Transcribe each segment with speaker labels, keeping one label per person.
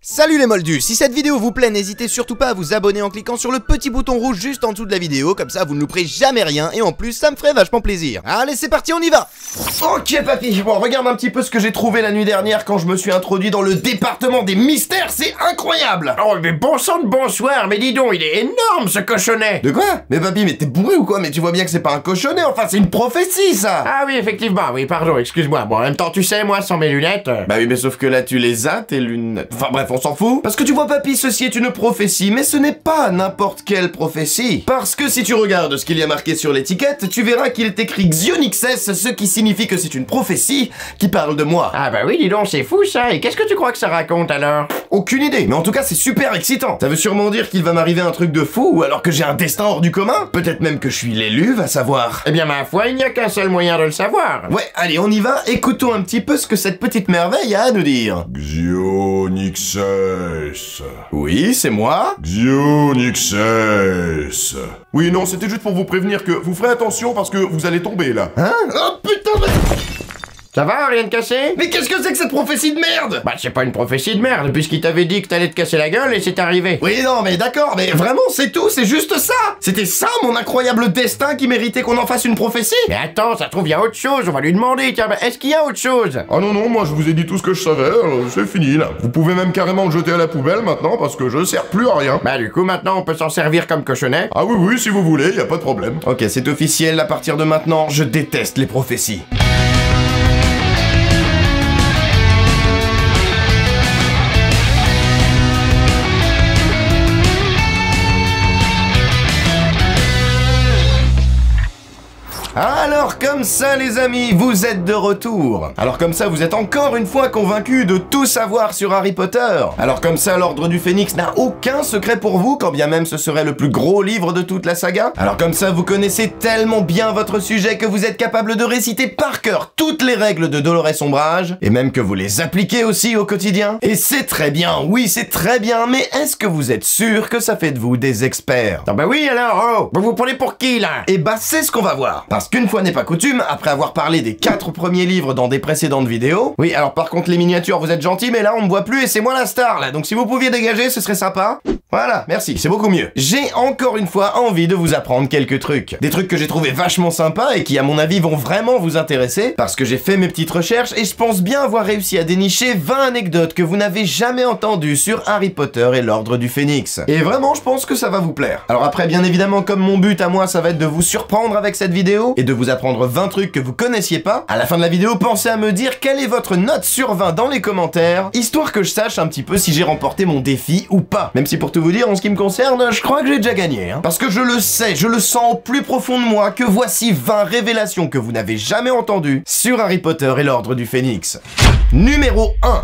Speaker 1: Salut les moldus, si cette vidéo vous plaît, n'hésitez surtout pas à vous abonner en cliquant sur le petit bouton rouge juste en dessous de la vidéo, comme ça vous ne louperez jamais rien, et en plus ça me ferait vachement plaisir. Allez c'est parti, on y va.
Speaker 2: Ok papy, bon regarde un petit peu ce que j'ai trouvé la nuit dernière quand je me suis introduit dans le département des mystères, c'est incroyable.
Speaker 3: Oh mais bon sang de bonsoir, mais dis donc, il est énorme ce cochonnet.
Speaker 2: De quoi? Mais papy, mais t'es bourré ou quoi? Mais tu vois bien que c'est pas un cochonnet, enfin c'est une prophétie ça.
Speaker 3: Ah oui effectivement, oui pardon, excuse-moi, bon en même temps tu sais, moi sans mes lunettes...
Speaker 2: Bah oui mais sauf que là tu les as, tes lunettes, enfin bref on s'en fout. Parce que tu vois papy, ceci est une prophétie, mais ce n'est pas n'importe quelle prophétie. Parce que si tu regardes ce qu'il y a marqué sur l'étiquette, tu verras qu'il est écrit Xionixes, ce qui signifie que c'est une prophétie qui parle de moi.
Speaker 3: Ah bah oui dis donc, c'est fou ça, et qu'est-ce que tu crois que ça raconte alors?
Speaker 2: Aucune idée, mais en tout cas c'est super excitant. Ça veut sûrement dire qu'il va m'arriver un truc de fou, ou alors que j'ai un destin hors du commun. Peut-être même que je suis l'élu, va savoir.
Speaker 3: Eh bien ma foi, il n'y a qu'un seul moyen de le savoir.
Speaker 2: Ouais, allez on y va, écoutons un petit peu ce que cette petite merveille a à nous dire.
Speaker 4: Xionixes.
Speaker 2: Oui, c'est moi.
Speaker 4: Xionixes. Oui, non, c'était juste pour vous prévenir que vous ferez attention parce que vous allez tomber là.
Speaker 2: Hein? Oh putain mais...
Speaker 3: Ça va, rien de cassé?
Speaker 2: Mais qu'est-ce que c'est que cette prophétie de merde?
Speaker 3: Bah c'est pas une prophétie de merde, puisqu'il t'avait dit que t'allais te casser la gueule et c'est arrivé.
Speaker 2: Oui non mais d'accord, mais vraiment c'est tout, c'est juste ça. C'était ça mon incroyable destin qui méritait qu'on en fasse une prophétie.
Speaker 3: Mais attends, ça se trouve, il y a autre chose, on va lui demander, tiens, bah, est-ce qu'il y a autre chose?
Speaker 4: Ah non, non, moi je vous ai dit tout ce que je savais, c'est fini là. Vous pouvez même carrément le jeter à la poubelle maintenant parce que je sers plus à rien.
Speaker 3: Bah du coup maintenant on peut s'en servir comme cochonnet.
Speaker 4: Ah oui, oui, si vous voulez, y a pas de problème.
Speaker 2: Ok, c'est officiel, à partir de maintenant, je déteste les prophéties. Alors comme ça les amis, vous êtes de retour. Alors comme ça vous êtes encore une fois convaincus de tout savoir sur Harry Potter. Alors comme ça l'Ordre du Phénix n'a aucun secret pour vous, quand bien même ce serait le plus gros livre de toute la saga. Alors comme ça vous connaissez tellement bien votre sujet que vous êtes capable de réciter par cœur toutes les règles de Dolores Ombrage, et même que vous les appliquez aussi au quotidien. Et c'est très bien, oui c'est très bien, mais est-ce que vous êtes sûr que ça fait de vous des experts?
Speaker 3: Ah bah oui alors, oh, vous vous prenez pour qui là?
Speaker 2: Et bah c'est ce qu'on va voir. Parce qu'une fois n'est pas coutume, après avoir parlé des 4 premiers livres dans des précédentes vidéos... Oui, alors par contre les miniatures vous êtes gentils, mais là on me voit plus et c'est moi la star là, donc si vous pouviez dégager ce serait sympa. Voilà, merci, c'est beaucoup mieux. J'ai encore une fois envie de vous apprendre quelques trucs. Des trucs que j'ai trouvé vachement sympas et qui à mon avis vont vraiment vous intéresser, parce que j'ai fait mes petites recherches et je pense bien avoir réussi à dénicher 20 anecdotes que vous n'avez jamais entendues sur Harry Potter et l'Ordre du Phénix. Et vraiment je pense que ça va vous plaire. Alors après bien évidemment comme mon but à moi ça va être de vous surprendre avec cette vidéo, et de vous apprendre 20 trucs que vous connaissiez pas, à la fin de la vidéo pensez à me dire quelle est votre note sur 20 dans les commentaires, histoire que je sache un petit peu si j'ai remporté mon défi ou pas. Même si pour tout vous dire, en ce qui me concerne, je crois que j'ai déjà gagné, hein. Parce que je le sais, je le sens au plus profond de moi que voici 20 révélations que vous n'avez jamais entendues sur Harry Potter et l'Ordre du Phénix. Numéro 1.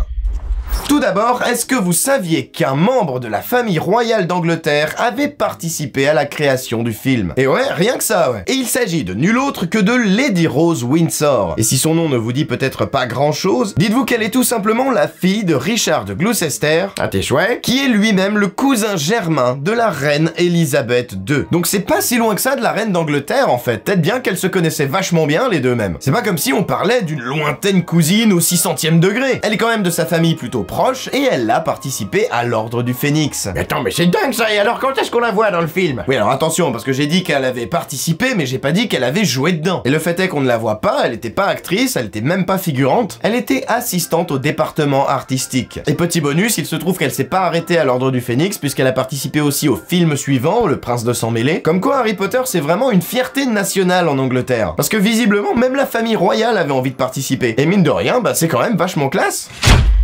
Speaker 2: Tout d'abord, est-ce que vous saviez qu'un membre de la famille royale d'Angleterre avait participé à la création du film? Et ouais, rien que ça, ouais. Et il s'agit de nul autre que de Lady Rose Windsor. Et si son nom ne vous dit peut-être pas grand-chose, dites-vous qu'elle est tout simplement la fille de Richard de Gloucester,
Speaker 3: Ah t'es chouette?
Speaker 2: qui est lui-même le cousin germain de la reine Elisabeth II. Donc c'est pas si loin que ça de la reine d'Angleterre en fait, peut-être bien qu'elles se connaissaient vachement bien les deux mêmes. C'est pas comme si on parlait d'une lointaine cousine au 600e degré. Elle est quand même de sa famille plutôt proche et elle a participé à l'Ordre du Phénix.
Speaker 3: Mais attends, mais c'est dingue ça, et alors quand est-ce qu'on la voit dans le film?
Speaker 2: Oui alors attention, parce que j'ai dit qu'elle avait participé, mais j'ai pas dit qu'elle avait joué dedans. Et le fait est qu'on ne la voit pas, elle était pas actrice, elle était même pas figurante, elle était assistante au département artistique. Et petit bonus, il se trouve qu'elle s'est pas arrêtée à l'Ordre du Phénix, puisqu'elle a participé aussi au film suivant, Le Prince de Sang Mêlé. Comme quoi Harry Potter c'est vraiment une fierté nationale en Angleterre. Parce que visiblement, même la famille royale avait envie de participer. Et mine de rien, bah c'est quand même vachement classe.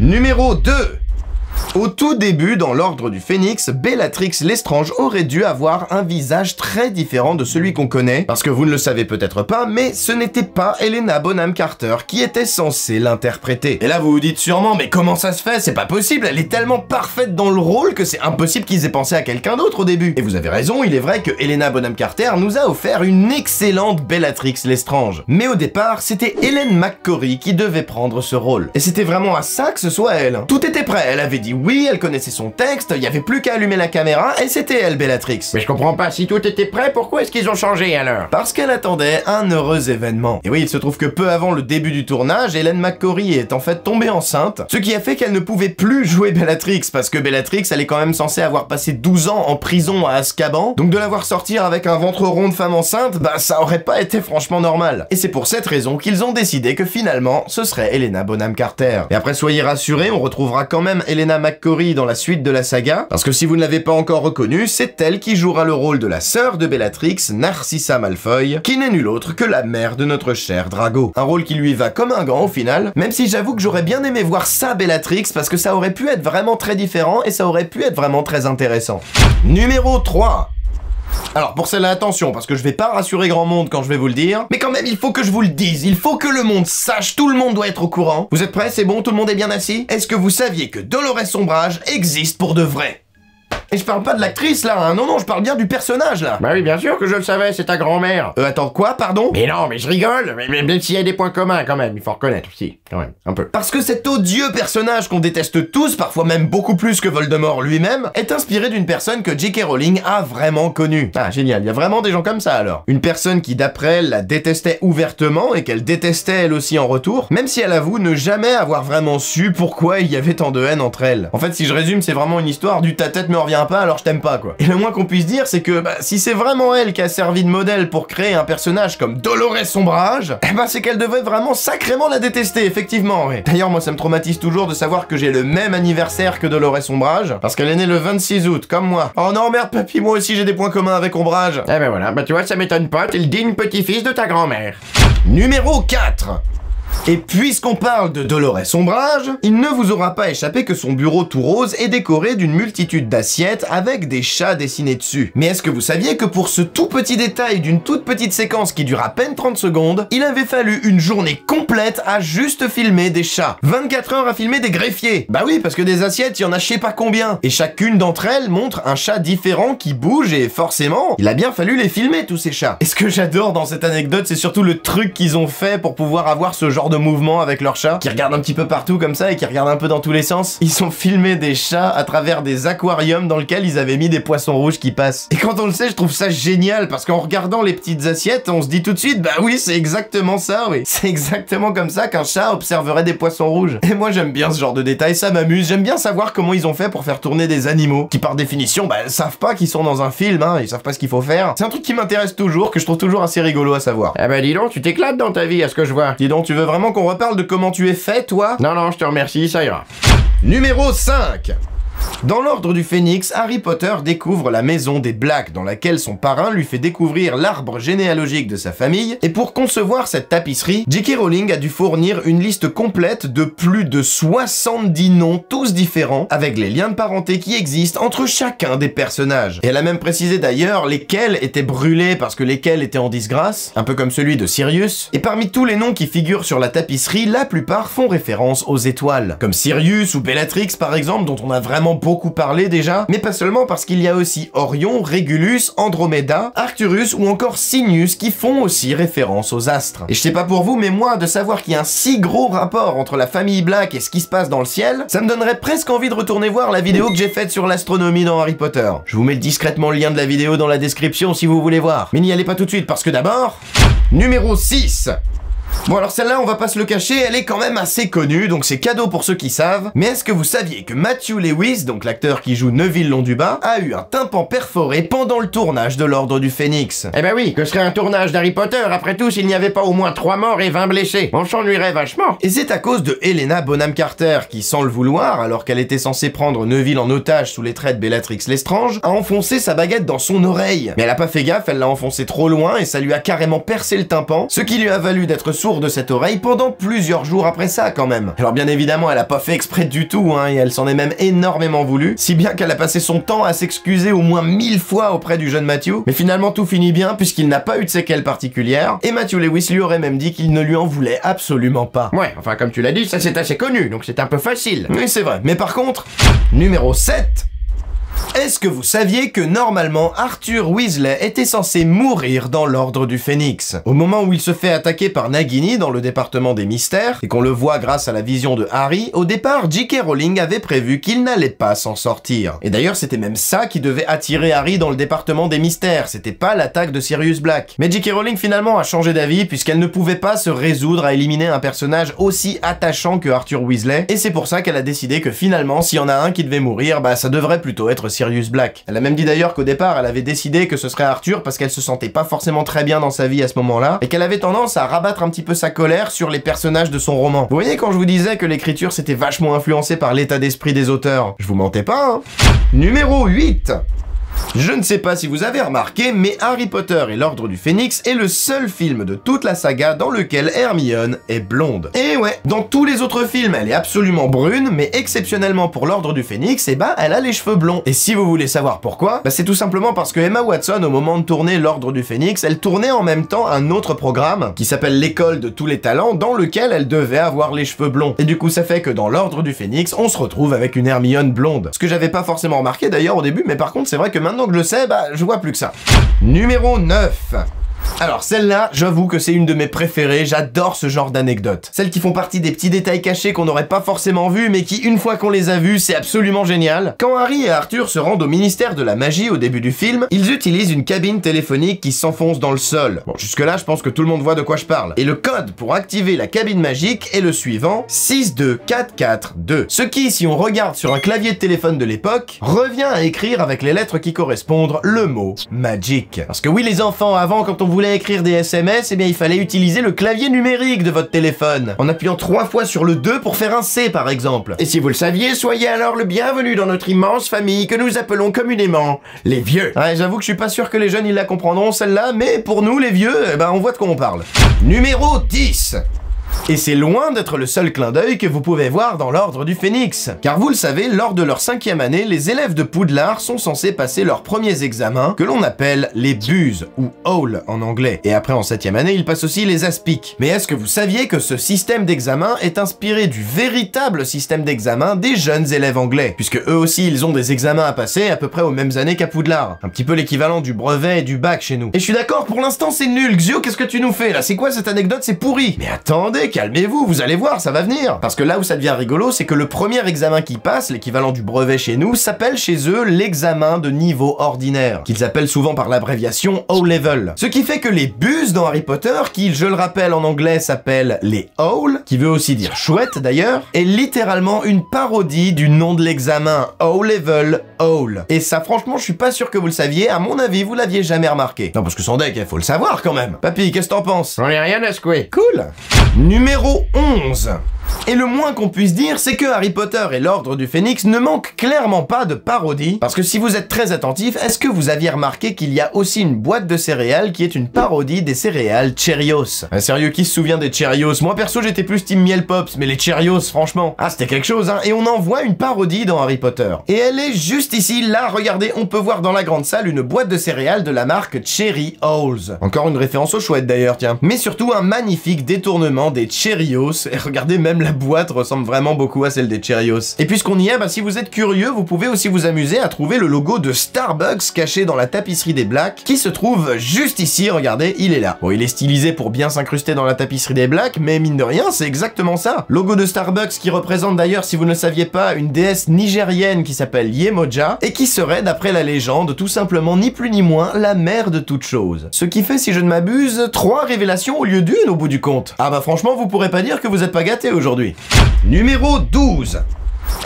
Speaker 2: Numéro 2. Au tout début, dans l'Ordre du Phénix, Bellatrix Lestrange aurait dû avoir un visage très différent de celui qu'on connaît, parce que vous ne le savez peut-être pas, mais ce n'était pas Helena Bonham Carter qui était censée l'interpréter. Et là vous vous dites sûrement, mais comment ça se fait? C'est pas possible, elle est tellement parfaite dans le rôle que c'est impossible qu'ils aient pensé à quelqu'un d'autre au début. Et vous avez raison, il est vrai que Helena Bonham Carter nous a offert une excellente Bellatrix Lestrange. Mais au départ, c'était Helen McCrory qui devait prendre ce rôle. Et c'était vraiment à ça que ce soit elle. Tout était prêt, elle avait dit oui, elle connaissait son texte, il y avait plus qu'à allumer la caméra, et c'était elle, Bellatrix.
Speaker 3: Mais je comprends pas, si tout était prêt, pourquoi est-ce qu'ils ont changé alors?
Speaker 2: Parce qu'elle attendait un heureux événement. Et oui, il se trouve que peu avant le début du tournage, Hélène McCaury est en fait tombée enceinte, ce qui a fait qu'elle ne pouvait plus jouer Bellatrix, parce que Bellatrix, elle est quand même censée avoir passé 12 ans en prison à Azkaban, donc de la voir sortir avec un ventre rond de femme enceinte, bah ça aurait pas été franchement normal. Et c'est pour cette raison qu'ils ont décidé que finalement, ce serait Helena Bonham Carter. Et après, soyez rassurés, on retrouvera quand même Helena McCaury dans la suite de la saga, parce que si vous ne l'avez pas encore reconnue, c'est elle qui jouera le rôle de la sœur de Bellatrix, Narcissa Malfoy, qui n'est nulle autre que la mère de notre cher Drago. Un rôle qui lui va comme un gant au final, même si j'avoue que j'aurais bien aimé voir ça Bellatrix, parce que ça aurait pu être vraiment très différent et ça aurait pu être vraiment très intéressant. Numéro 3. Alors pour celle-là, attention, parce que je vais pas rassurer grand monde quand je vais vous le dire, mais quand même il faut que je vous le dise, il faut que le monde sache, tout le monde doit être au courant. Vous êtes prêts, c'est bon, tout le monde est bien assis? Est-ce que vous saviez que Dolores Sombrage existe pour de vrai? Et je parle pas de l'actrice là, hein. Non, je parle bien du personnage là.
Speaker 3: Bah oui, bien sûr que je le savais, c'est ta grand-mère.
Speaker 2: Attends, quoi, pardon?
Speaker 3: Mais non, mais je rigole, mais même s'il y a des points communs quand même, il faut reconnaître aussi, quand même, un peu.
Speaker 2: Parce que cet odieux personnage qu'on déteste tous, parfois même beaucoup plus que Voldemort lui-même, est inspiré d'une personne que J.K. Rowling a vraiment connue. Ah, génial, il y a vraiment des gens comme ça alors. Une personne qui d'après elle la détestait ouvertement et qu'elle détestait elle aussi en retour, même si elle avoue ne jamais avoir vraiment su pourquoi il y avait tant de haine entre elles. En fait, si je résume, c'est vraiment une histoire du ta tête me revient pas alors je t'aime pas quoi. Et le moins qu'on puisse dire c'est que si c'est vraiment elle qui a servi de modèle pour créer un personnage comme Dolores Sombrage, c'est qu'elle devait vraiment sacrément la détester, effectivement, ouais. D'ailleurs moi ça me traumatise toujours de savoir que j'ai le même anniversaire que Dolores Sombrage, parce qu'elle est née le 26 août, comme moi. Oh non merde papy, moi aussi j'ai des points communs avec Ombrage.
Speaker 3: Eh ben voilà, tu vois ça m'étonne pas, t'es le digne petit-fils de ta grand-mère.
Speaker 2: Numéro 4. Et puisqu'on parle de Dolores Sombrage, il ne vous aura pas échappé que son bureau tout rose est décoré d'une multitude d'assiettes avec des chats dessinés dessus. Mais est-ce que vous saviez que pour ce tout petit détail d'une toute petite séquence qui dure à peine 30 secondes, il avait fallu une journée complète à juste filmer des chats. 24 heures à filmer des greffiers. Bah oui, parce que des assiettes, il y en a je sais pas combien. Et chacune d'entre elles montre un chat différent qui bouge et forcément, il a bien fallu les filmer tous ces chats. Et ce que j'adore dans cette anecdote, c'est surtout le truc qu'ils ont fait pour pouvoir avoir ce genre de mouvement avec leurs chats, qui regardent un petit peu partout comme ça et qui regardent un peu dans tous les sens. Ils ont filmé des chats à travers des aquariums dans lesquels ils avaient mis des poissons rouges qui passent. Et quand on le sait, je trouve ça génial, parce qu'en regardant les petites assiettes, on se dit tout de suite, bah oui, c'est exactement ça, oui. C'est exactement comme ça qu'un chat observerait des poissons rouges. Et moi j'aime bien ce genre de détails, ça m'amuse, j'aime bien savoir comment ils ont fait pour faire tourner des animaux, qui par définition, savent pas qu'ils sont dans un film, hein, ils savent pas ce qu'il faut faire. C'est un truc qui m'intéresse toujours, que je trouve toujours assez rigolo à savoir.
Speaker 3: Ah bah dis donc, tu t'éclates dans ta vie à ce que je vois.
Speaker 2: Dis donc, tu veux vraiment qu'on reparle de comment tu es fait, toi?
Speaker 3: Non, je te remercie, ça ira.
Speaker 2: Numéro 5. Dans l'ordre du Phénix, Harry Potter découvre la maison des Black, dans laquelle son parrain lui fait découvrir l'arbre généalogique de sa famille, et pour concevoir cette tapisserie, J.K. Rowling a dû fournir une liste complète de plus de 70 noms, tous différents, avec les liens de parenté qui existent entre chacun des personnages. Et elle a même précisé d'ailleurs lesquels étaient brûlés parce que lesquels étaient en disgrâce, un peu comme celui de Sirius, et parmi tous les noms qui figurent sur la tapisserie, la plupart font référence aux étoiles, comme Sirius ou Bellatrix par exemple, dont on a vraiment beaucoup parlé déjà, mais pas seulement, parce qu'il y a aussi Orion, Régulus, Andromeda, Arcturus ou encore Sirius qui font aussi référence aux astres. Et je sais pas pour vous, mais moi, de savoir qu'il y a un si gros rapport entre la famille Black et ce qui se passe dans le ciel, ça me donnerait presque envie de retourner voir la vidéo que j'ai faite sur l'astronomie dans Harry Potter. Je vous mets discrètement le lien de la vidéo dans la description si vous voulez voir. Mais n'y allez pas tout de suite, parce que d'abord... Numéro 6. Bon alors celle-là, on va pas se le cacher, elle est quand même assez connue, donc c'est cadeau pour ceux qui savent. Mais est-ce que vous saviez que Matthew Lewis, donc l'acteur qui joue Neville Londubat, a eu un tympan perforé pendant le tournage de l'Ordre du Phénix?
Speaker 3: Eh ben oui, que serait un tournage d'Harry Potter après tout s'il n'y avait pas au moins 3 morts et 20 blessés? On s'ennuierait vachement.
Speaker 2: Et c'est à cause de Helena Bonham Carter qui, sans le vouloir, alors qu'elle était censée prendre Neville en otage sous les traits de Bellatrix Lestrange, a enfoncé sa baguette dans son oreille. Mais elle a pas fait gaffe, elle l'a enfoncé trop loin et ça lui a carrément percé le tympan, ce qui lui a valu d'être sourde de cette oreille pendant plusieurs jours après ça quand même. Alors bien évidemment elle a pas fait exprès du tout hein, et elle s'en est même énormément voulu, si bien qu'elle a passé son temps à s'excuser au moins 1000 fois auprès du jeune Matthew, mais finalement tout finit bien puisqu'il n'a pas eu de séquelles particulières, et Matthew Lewis lui aurait même dit qu'il ne lui en voulait absolument pas.
Speaker 3: Ouais, enfin comme tu l'as dit, ça c'est assez connu, donc c'est un peu facile.
Speaker 2: Oui c'est vrai, mais par contre, numéro 7. Est-ce que vous saviez que normalement Arthur Weasley était censé mourir dans l'Ordre du Phénix? Au moment où il se fait attaquer par Nagini dans le département des mystères, et qu'on le voit grâce à la vision de Harry, au départ J.K. Rowling avait prévu qu'il n'allait pas s'en sortir. Et d'ailleurs c'était même ça qui devait attirer Harry dans le département des mystères, c'était pas l'attaque de Sirius Black. Mais J.K. Rowling finalement a changé d'avis puisqu'elle ne pouvait pas se résoudre à éliminer un personnage aussi attachant que Arthur Weasley, et c'est pour ça qu'elle a décidé que finalement s'il y en a un qui devait mourir, bah ça devrait plutôt être Sirius Black. Elle a même dit d'ailleurs qu'au départ elle avait décidé que ce serait Arthur parce qu'elle se sentait pas forcément très bien dans sa vie à ce moment-là, et qu'elle avait tendance à rabattre un petit peu sa colère sur les personnages de son roman. Vous voyez quand je vous disais que l'écriture s'était vachement influencée par l'état d'esprit des auteurs? Je vous mentais pas, hein. Numéro 8. Je ne sais pas si vous avez remarqué, mais Harry Potter et l'Ordre du Phénix est le seul film de toute la saga dans lequel Hermione est blonde. Et ouais, dans tous les autres films, elle est absolument brune, mais exceptionnellement pour l'Ordre du Phénix, eh ben, elle a les cheveux blonds. Et si vous voulez savoir pourquoi, bah c'est tout simplement parce que Emma Watson, au moment de tourner l'Ordre du Phénix, elle tournait en même temps un autre programme qui s'appelle l'École de tous les talents, dans lequel elle devait avoir les cheveux blonds. Et du coup, ça fait que dans l'Ordre du Phénix, on se retrouve avec une Hermione blonde. Ce que j'avais pas forcément remarqué d'ailleurs au début, mais par contre, c'est vrai que maintenant que je le sais, bah je vois plus que ça. Numéro 9. Alors celle-là, j'avoue que c'est une de mes préférées, j'adore ce genre d'anecdotes. Celles qui font partie des petits détails cachés qu'on n'aurait pas forcément vus, mais qui, une fois qu'on les a vus, c'est absolument génial. Quand Harry et Arthur se rendent au ministère de la magie au début du film, ils utilisent une cabine téléphonique qui s'enfonce dans le sol. Bon, jusque-là, je pense que tout le monde voit de quoi je parle. Et le code pour activer la cabine magique est le suivant, 62442. Ce qui, si on regarde sur un clavier de téléphone de l'époque, revient à écrire avec les lettres qui correspondent le mot magic. Parce que oui, les enfants, avant, quand on voulait écrire des SMS, eh bien il fallait utiliser le clavier numérique de votre téléphone, en appuyant 3 fois sur le 2 pour faire un C par exemple.
Speaker 3: Et si vous le saviez, soyez alors le bienvenu dans notre immense famille que nous appelons communément les vieux.
Speaker 2: Ouais, j'avoue que je suis pas sûr que les jeunes ils la comprendront celle-là, mais pour nous les vieux, eh ben on voit de quoi on parle. Numéro 10. Et c'est loin d'être le seul clin d'œil que vous pouvez voir dans l'Ordre du Phénix. Car vous le savez, lors de leur 5e année, les élèves de Poudlard sont censés passer leurs premiers examens, que l'on appelle les buses, ou Owls en anglais. Et après en 7e année, ils passent aussi les aspics. Mais est-ce que vous saviez que ce système d'examen est inspiré du véritable système d'examen des jeunes élèves anglais? Puisque eux aussi, ils ont des examens à passer à peu près aux mêmes années qu'à Poudlard. Un petit peu l'équivalent du brevet et du bac chez nous. Et je suis d'accord, pour l'instant c'est nul. Xio, qu'est-ce que tu nous fais là? C'est quoi cette anecdote? C'est pourri. Mais attendez, calmez-vous, vous allez voir, ça va venir. Parce que là où ça devient rigolo, c'est que le premier examen qui passe, l'équivalent du brevet chez nous, s'appelle chez eux l'examen de niveau ordinaire, qu'ils appellent souvent par l'abréviation O-Level. Ce qui fait que les buses dans Harry Potter, qui, je le rappelle en anglais, s'appellent les Owls, qui veut aussi dire chouette d'ailleurs, est littéralement une parodie du nom de l'examen, O-Level Owl. Et ça, franchement, je suis pas sûr que vous le saviez, à mon avis, vous l'aviez jamais remarqué. Non, parce que sans deck, il faut le savoir quand même. Papy, qu'est-ce que t'en penses?
Speaker 3: On est rien à secouer.
Speaker 2: Cool. Numéro 11. Et le moins qu'on puisse dire, c'est que Harry Potter et l'Ordre du Phénix ne manquent clairement pas de parodie, parce que si vous êtes très attentif, est-ce que vous aviez remarqué qu'il y a aussi une boîte de céréales qui est une parodie des céréales Cheerios? Sérieux, qui se souvient des Cheerios? Moi perso, j'étais plus team Miel Pops, mais les Cheerios, franchement, ah c'était quelque chose, hein. Et on en voit une parodie dans Harry Potter. Et elle est juste ici, là, regardez, on peut voir dans la grande salle une boîte de céréales de la marque Cherry Owls. Encore une référence aux chouettes d'ailleurs, tiens. Mais surtout un magnifique détournement des Cheerios, et regardez, même la boîte ressemble vraiment beaucoup à celle des Cheerios. Et puisqu'on y est, bah, si vous êtes curieux, vous pouvez aussi vous amuser à trouver le logo de Starbucks caché dans la tapisserie des Blacks, qui se trouve juste ici, regardez, il est là. Bon, il est stylisé pour bien s'incruster dans la tapisserie des Blacks, mais mine de rien, c'est exactement ça. Logo de Starbucks qui représente d'ailleurs, si vous ne le saviez pas, une déesse nigérienne qui s'appelle Yemoja, et qui serait, d'après la légende, tout simplement ni plus ni moins la mère de toutes choses. Ce qui fait, si je ne m'abuse, 3 révélations au lieu d'une au bout du compte. Ah bah franchement, vous pourrez pas dire que vous êtes pas gâtés aujourd'hui. Numéro 12.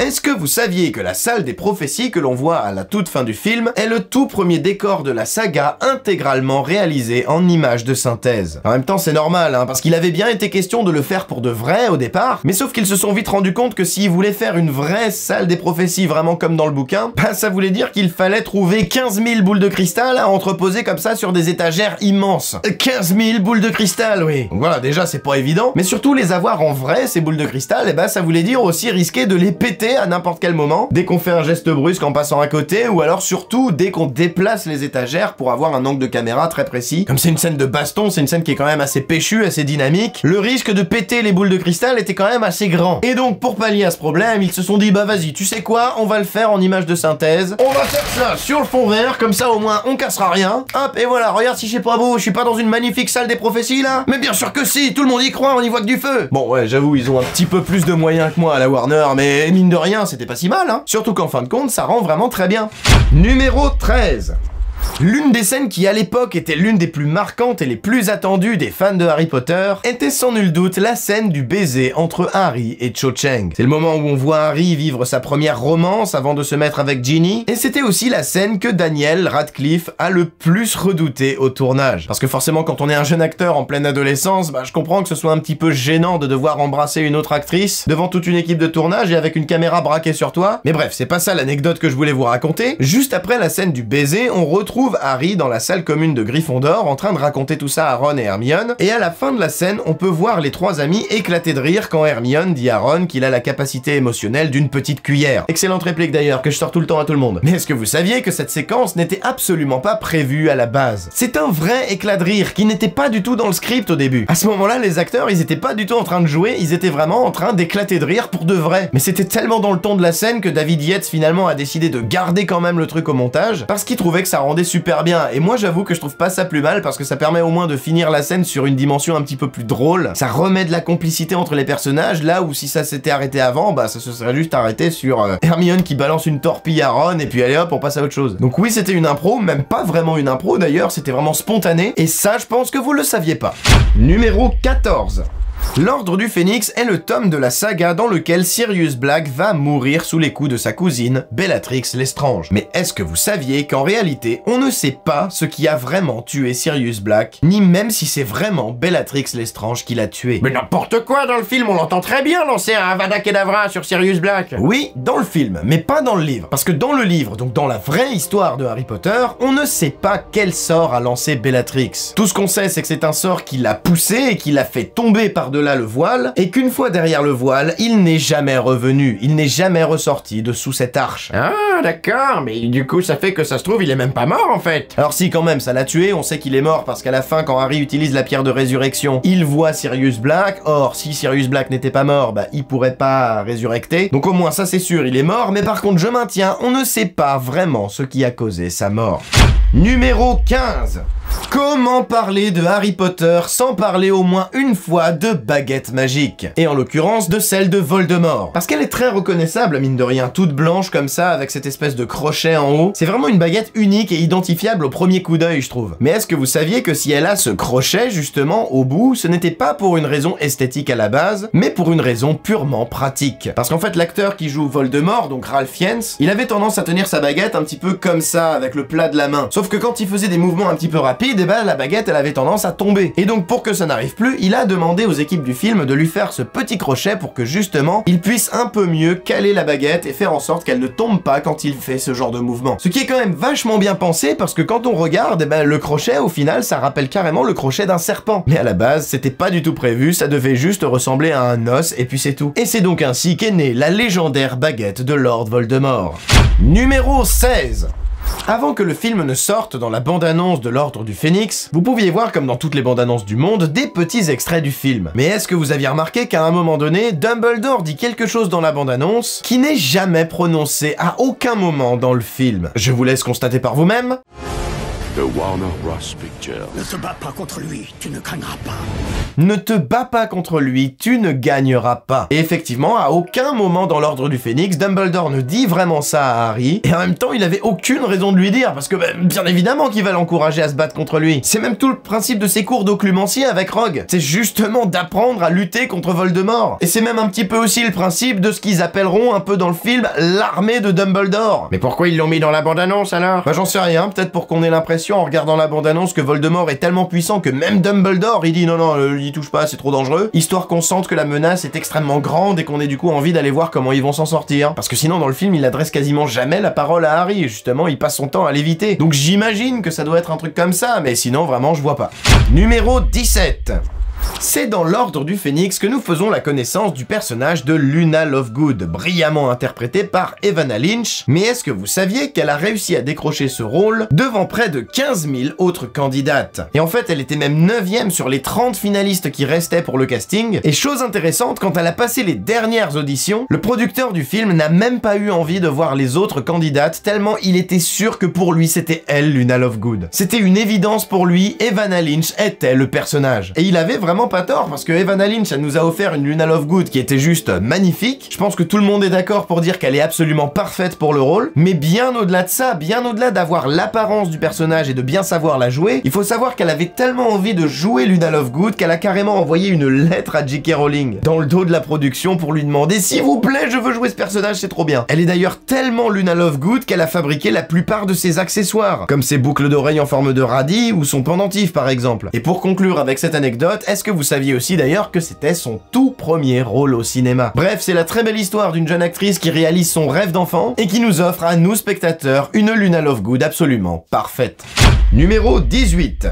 Speaker 2: Est-ce que vous saviez que la salle des prophéties que l'on voit à la toute fin du film est le tout premier décor de la saga intégralement réalisé en images de synthèse? En même temps, c'est normal, hein, parce qu'il avait bien été question de le faire pour de vrai au départ, mais sauf qu'ils se sont vite rendus compte que s'ils voulaient faire une vraie salle des prophéties vraiment comme dans le bouquin, bah ça voulait dire qu'il fallait trouver 15 000 boules de cristal à entreposer comme ça sur des étagères immenses. 15 000 boules de cristal, oui. Donc voilà, déjà c'est pas évident, mais surtout les avoir en vrai, ces boules de cristal, et bah ça voulait dire aussi risquer de les péter péter à n'importe quel moment, dès qu'on fait un geste brusque en passant à côté, ou alors surtout dès qu'on déplace les étagères pour avoir un angle de caméra très précis. Comme c'est une scène de baston, c'est une scène qui est quand même assez péchue, assez dynamique, le risque de péter les boules de cristal était quand même assez grand. Et donc pour pallier à ce problème, ils se sont dit bah vas-y, tu sais quoi, on va le faire en image de synthèse, on va faire ça sur le fond vert, comme ça au moins on cassera rien. Hop, et voilà, regarde si je sais pas beau, je suis pas dans une magnifique salle des prophéties là. Mais bien sûr que si, tout le monde y croit, on y voit que du feu. Bon ouais, j'avoue, ils ont un petit peu plus de moyens que moi à la Warner, mais mine de rien, c'était pas si mal, hein. Surtout qu'en fin de compte, ça rend vraiment très bien. Numéro 13. L'une des scènes qui à l'époque était l'une des plus marquantes et les plus attendues des fans de Harry Potter était sans nul doute la scène du baiser entre Harry et Cho Chang. C'est le moment où on voit Harry vivre sa première romance avant de se mettre avec Ginny, et c'était aussi la scène que Daniel Radcliffe a le plus redouté au tournage. Parce que forcément quand on est un jeune acteur en pleine adolescence, bah je comprends que ce soit un petit peu gênant de devoir embrasser une autre actrice devant toute une équipe de tournage et avec une caméra braquée sur toi. Mais bref, c'est pas ça l'anecdote que je voulais vous raconter. Juste après la scène du baiser, on retrouve Harry dans la salle commune de Gryffondor en train de raconter tout ça à Ron et Hermione, et à la fin de la scène, on peut voir les trois amis éclater de rire quand Hermione dit à Ron qu'il a la capacité émotionnelle d'une petite cuillère. Excellente réplique d'ailleurs, que je sors tout le temps à tout le monde. Mais est-ce que vous saviez que cette séquence n'était absolument pas prévue à la base? C'est un vrai éclat de rire qui n'était pas du tout dans le script au début. À ce moment-là, les acteurs, ils étaient pas du tout en train de jouer, ils étaient vraiment en train d'éclater de rire pour de vrai. Mais c'était tellement dans le ton de la scène que David Yates finalement a décidé de garder quand même le truc au montage, parce qu'il trouvait que ça rendait super bien. Et moi j'avoue que je trouve pas ça plus mal parce que ça permet au moins de finir la scène sur une dimension un petit peu plus drôle. Ça remet de la complicité entre les personnages, là où si ça s'était arrêté avant, bah ça se serait juste arrêté sur Hermione qui balance une torpille à Ron et puis allez hop on passe à autre chose. Donc oui c'était une impro, même pas vraiment une impro d'ailleurs, c'était vraiment spontané, et ça je pense que vous le saviez pas. Numéro 14. L'Ordre du Phénix est le tome de la saga dans lequel Sirius Black va mourir sous les coups de sa cousine, Bellatrix Lestrange. Mais est-ce que vous saviez qu'en réalité, on ne sait pas ce qui a vraiment tué Sirius Black, ni même si c'est vraiment Bellatrix Lestrange qui l'a tué?
Speaker 3: Mais n'importe quoi, dans le film, on l'entend très bien lancer un Avada Kedavra sur Sirius Black.
Speaker 2: Oui, dans le film, mais pas dans le livre. Parce que dans le livre, donc dans la vraie histoire de Harry Potter, on ne sait pas quel sort a lancé Bellatrix. Tout ce qu'on sait, c'est que c'est un sort qui l'a poussé et qui l'a fait tomber par-delà le voile, et qu'une fois derrière le voile, il n'est jamais revenu, il n'est jamais ressorti de sous cette arche.
Speaker 3: Ah, d'accord, mais du coup, ça fait que ça se trouve, il est même pas mort, en fait.
Speaker 2: Alors si, quand même, ça l'a tué, on sait qu'il est mort, parce qu'à la fin, quand Harry utilise la pierre de résurrection, il voit Sirius Black. Or, si Sirius Black n'était pas mort, bah, il pourrait pas résurrecter. Donc au moins, ça c'est sûr, il est mort, mais par contre, je maintiens, on ne sait pas vraiment ce qui a causé sa mort. Numéro 15. Comment parler de Harry Potter sans parler au moins une fois de baguette magique? Et en l'occurrence de celle de Voldemort. Parce qu'elle est très reconnaissable, mine de rien, toute blanche comme ça, avec cette espèce de crochet en haut. C'est vraiment une baguette unique et identifiable au premier coup d'œil, je trouve. Mais est-ce que vous saviez que si elle a ce crochet, justement, au bout, ce n'était pas pour une raison esthétique à la base, mais pour une raison purement pratique? Parce qu'en fait, l'acteur qui joue Voldemort, donc Ralph Fiennes, il avait tendance à tenir sa baguette un petit peu comme ça, avec le plat de la main. Sauf que quand il faisait des mouvements un petit peu rapides, et bah la baguette elle avait tendance à tomber. Et donc pour que ça n'arrive plus, il a demandé aux équipes du film de lui faire ce petit crochet pour que justement il puisse un peu mieux caler la baguette et faire en sorte qu'elle ne tombe pas quand il fait ce genre de mouvement. Ce qui est quand même vachement bien pensé parce que quand on regarde, le crochet au final ça rappelle carrément le crochet d'un serpent. Mais à la base c'était pas du tout prévu, ça devait juste ressembler à un os et puis c'est tout. Et c'est donc ainsi qu'est née la légendaire baguette de Lord Voldemort. Numéro 16. Avant que le film ne sorte dans la bande-annonce de l'Ordre du Phénix, vous pouviez voir, comme dans toutes les bandes-annonces du monde, des petits extraits du film. Mais est-ce que vous aviez remarqué qu'à un moment donné, Dumbledore dit quelque chose dans la bande-annonce qui n'est jamais prononcé à aucun moment dans le film? Je vous laisse constater par vous-même.
Speaker 5: The Warner Bros. Pictures.
Speaker 6: Ne te bats pas contre lui, tu ne gagneras pas.
Speaker 2: Ne te bats pas contre lui, tu ne gagneras pas. Et effectivement, à aucun moment dans l'Ordre du Phénix, Dumbledore ne dit vraiment ça à Harry, et en même temps, il avait aucune raison de lui dire, parce que bien évidemment qu'il va l'encourager à se battre contre lui. C'est même tout le principe de ses cours d'occlumencie avec Rogue. C'est justement d'apprendre à lutter contre Voldemort. Et c'est même un petit peu aussi le principe de ce qu'ils appelleront un peu dans le film l'armée de Dumbledore.
Speaker 3: Mais pourquoi ils l'ont mis dans la bande-annonce alors?
Speaker 2: Bah j'en sais rien, peut-être pour qu'on ait l'impression en regardant la bande-annonce que Voldemort est tellement puissant que même Dumbledore il dit non, il touche pas, c'est trop dangereux, histoire qu'on sente que la menace est extrêmement grande et qu'on ait du coup envie d'aller voir comment ils vont s'en sortir. Parce que sinon dans le film il adresse quasiment jamais la parole à Harry, et justement il passe son temps à l'éviter. Donc j'imagine que ça doit être un truc comme ça, mais sinon vraiment je vois pas. Numéro 17. C'est dans l'Ordre du Phénix que nous faisons la connaissance du personnage de Luna Lovegood, brillamment interprétée par Evanna Lynch. Mais est-ce que vous saviez qu'elle a réussi à décrocher ce rôle devant près de 15 000 autres candidates? Et en fait, elle était même 9e sur les 30 finalistes qui restaient pour le casting. Et chose intéressante, quand elle a passé les dernières auditions, le producteur du film n'a même pas eu envie de voir les autres candidates, tellement il était sûr que pour lui c'était elle, Luna Lovegood. C'était une évidence pour lui, Evanna Lynch était le personnage. Et il avait vraiment pas tort, parce que Evanna Lynch, elle nous a offert une Luna Lovegood qui était juste magnifique. Je pense que tout le monde est d'accord pour dire qu'elle est absolument parfaite pour le rôle, mais bien au-delà de ça, bien au-delà d'avoir l'apparence du personnage et de bien savoir la jouer, il faut savoir qu'elle avait tellement envie de jouer Luna Lovegood qu'elle a carrément envoyé une lettre à J.K. Rowling dans le dos de la production pour lui demander « S'il vous plaît, je veux jouer ce personnage, c'est trop bien ». Elle est d'ailleurs tellement Luna Lovegood qu'elle a fabriqué la plupart de ses accessoires, comme ses boucles d'oreilles en forme de radis ou son pendentif par exemple. Et pour conclure avec cette anecdote, est-ce que vous saviez aussi d'ailleurs que c'était son tout premier rôle au cinéma? Bref, c'est la très belle histoire d'une jeune actrice qui réalise son rêve d'enfant et qui nous offre à nous spectateurs une Luna Lovegood absolument parfaite. Numéro 18.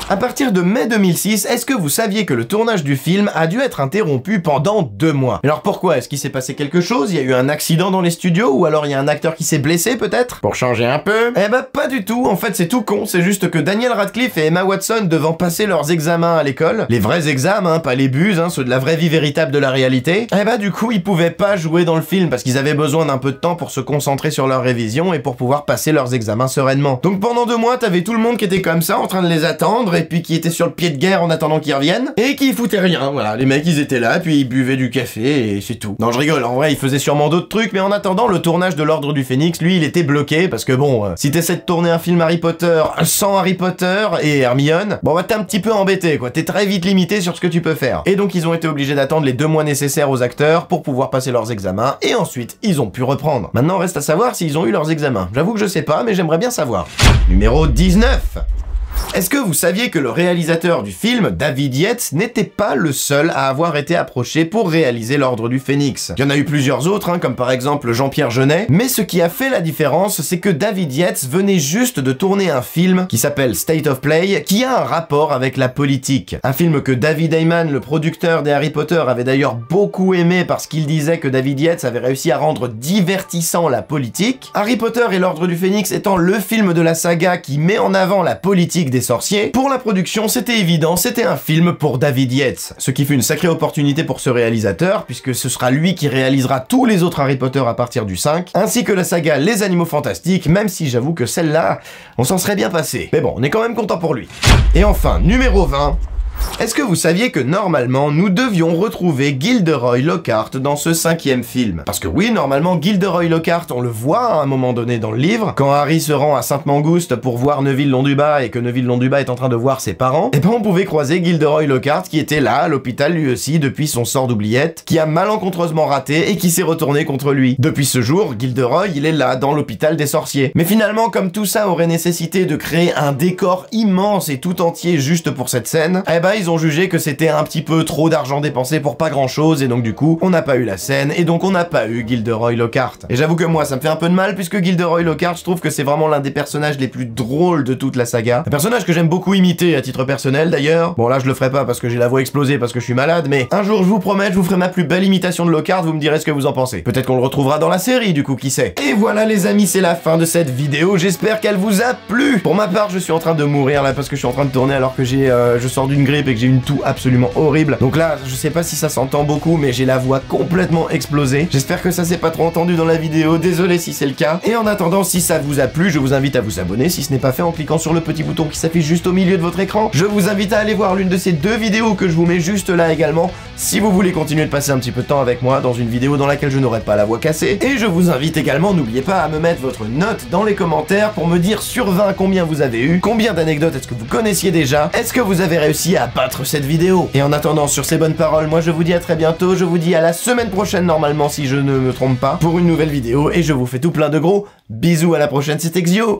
Speaker 2: À partir de mai 2006, est-ce que vous saviez que le tournage du film a dû être interrompu pendant 2 mois? Alors pourquoi? Est-ce qu'il s'est passé quelque chose? Il y a eu un accident dans les studios? Ou alors il y a un acteur qui s'est blessé peut-être?
Speaker 3: Pour changer un peu?
Speaker 2: Eh bah pas du tout, en fait c'est tout con, c'est juste que Daniel Radcliffe et Emma Watson devant passer leurs examens à l'école, les vrais examens, pas les buses, ceux de la vraie vie véritable de la réalité, eh bah du coup ils pouvaient pas jouer dans le film parce qu'ils avaient besoin d'un peu de temps pour se concentrer sur leur révision et pour pouvoir passer leurs examens sereinement. Donc pendant 2 mois, t'avais tout le monde qui était comme ça en train de les attendre et puis qui était sur le pied de guerre en attendant qu'ils reviennent et qui foutaient rien, voilà, les mecs ils étaient là puis ils buvaient du café et c'est tout. Non je rigole, en vrai ils faisaient sûrement d'autres trucs mais en attendant le tournage de l'Ordre du Phénix, lui il était bloqué parce que bon, si t'essaies de tourner un film Harry Potter sans Harry Potter et Hermione, bon bah t'es un petit peu embêté quoi, t'es très vite limité sur ce que tu peux faire. Et donc ils ont été obligés d'attendre les 2 mois nécessaires aux acteurs pour pouvoir passer leurs examens et ensuite ils ont pu reprendre. Maintenant reste à savoir s'ils ont eu leurs examens. J'avoue que je sais pas mais j'aimerais bien savoir. Numéro 19. Est-ce que vous saviez que le réalisateur du film, David Yates, n'était pas le seul à avoir été approché pour réaliser l'Ordre du Phénix? Il y en a eu plusieurs autres, comme par exemple Jean-Pierre Jeunet, mais ce qui a fait la différence, c'est que David Yates venait juste de tourner un film qui s'appelle State of Play, qui a un rapport avec la politique. Un film que David Heyman, le producteur des Harry Potter, avait d'ailleurs beaucoup aimé parce qu'il disait que David Yates avait réussi à rendre divertissant la politique. Harry Potter et l'Ordre du Phénix étant le film de la saga qui met en avant la politique des sorciers, pour la production c'était évident, c'était un film pour David Yates. Ce qui fut une sacrée opportunité pour ce réalisateur, puisque ce sera lui qui réalisera tous les autres Harry Potter à partir du 5, ainsi que la saga Les Animaux Fantastiques, même si j'avoue que celle-là, on s'en serait bien passé. Mais bon, on est quand même content pour lui. Et enfin, numéro 20. Est-ce que vous saviez que normalement nous devions retrouver Gilderoy Lockhart dans ce 5e film? Parce que oui, normalement Gilderoy Lockhart, on le voit à un moment donné dans le livre, quand Harry se rend à Sainte-Mangouste pour voir Neville Londubat et que Neville Londubat est en train de voir ses parents, et ben on pouvait croiser Gilderoy Lockhart qui était là à l'hôpital lui aussi depuis son sort d'oubliette, qui a malencontreusement raté et qui s'est retourné contre lui. Depuis ce jour, Gilderoy il est là dans l'hôpital des sorciers. Mais finalement, comme tout ça aurait nécessité de créer un décor immense et tout entier juste pour cette scène, eh ben ils ont jugé que c'était un petit peu trop d'argent dépensé pour pas grand chose et donc du coup on n'a pas eu la scène et donc on n'a pas eu Gilderoy Lockhart. Et j'avoue que moi ça me fait un peu de mal puisque Gilderoy Lockhart, je trouve que c'est vraiment l'un des personnages les plus drôles de toute la saga. Un personnage que j'aime beaucoup imiter à titre personnel d'ailleurs. Bon là je le ferai pas parce que j'ai la voix explosée parce que je suis malade, mais un jour je vous promets je vous ferai ma plus belle imitation de Lockhart, vous me direz ce que vous en pensez. Peut-être qu'on le retrouvera dans la série du coup, qui sait. Et voilà les amis, c'est la fin de cette vidéo, j'espère qu'elle vous a plu. Pour ma part je suis en train de mourir là parce que je suis en train de tourner alors que je sors d'une grippe et que j'ai une toux absolument horrible. Donc là, je sais pas si ça s'entend beaucoup, mais j'ai la voix complètement explosée. J'espère que ça s'est pas trop entendu dans la vidéo, désolé si c'est le cas. Et en attendant, si ça vous a plu, je vous invite à vous abonner si ce n'est pas fait en cliquant sur le petit bouton qui s'affiche juste au milieu de votre écran. Je vous invite à aller voir l'une de ces 2 vidéos que je vous mets juste là également, si vous voulez continuer de passer un petit peu de temps avec moi dans une vidéo dans laquelle je n'aurai pas la voix cassée. Et je vous invite également, n'oubliez pas à me mettre votre note dans les commentaires pour me dire sur 20 combien vous avez eu, combien d'anecdotes est-ce que vous connaissiez déjà, est-ce que vous avez réussi à battre cette vidéo. Et en attendant, sur ces bonnes paroles, moi je vous dis à très bientôt, je vous dis à la semaine prochaine normalement si je ne me trompe pas, pour une nouvelle vidéo, et je vous fais tout plein de gros bisous, à la prochaine, c'était Xio.